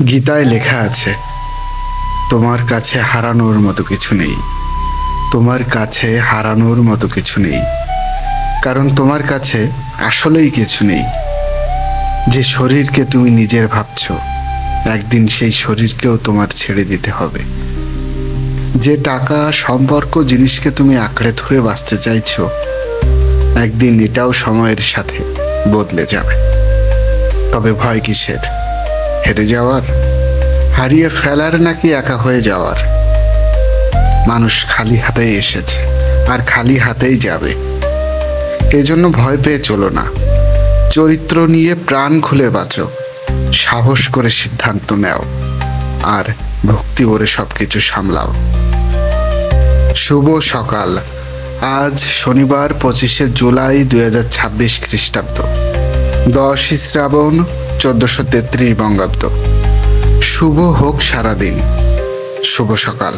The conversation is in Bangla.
গীতায় লেখা আছে, তোমার কাছে হারানোর মতো কিছু নেই। তোমার কাছে হারানোর মতো কিছু নেই, কারণ তোমার কাছে আসলেই কিছু নেই। যে শরীরকে তুমি নিজের ভাবছ, একদিন সেই শরীরকেও তোমার ছেড়ে দিতে হবে। যে টাকা, সম্পর্ক, জিনিসকে তুমি আঁকড়ে ধরে বাঁচতে চাইছো, একদিন এটাও সময়ের সাথে বদলে যাবে। তবে ভয় কিসের? হেরে যাওয়ার, হারিয়ে ফেলার, নাকি একা হয়ে যাওয়ার? মানুষ খালি হাতেই এসেছে আর খালি হাতেই যাবে। এজন্য ভয় পেয়ে চলো না। চরিত্র নিয়ে প্রাণ খুলে বাঁচো, সাহস করে সিদ্ধান্ত নাও, আর ভক্তি ভরে সবকিছু সামলাও। শুভ সকাল। আজ শনিবার 25শে জুলাই 2026 খ্রিস্টাব্দ, 10ই শ্রাবণ 1433 বঙ্গাব্দ। শুভ হোক সারাদিন। শুভ সকাল।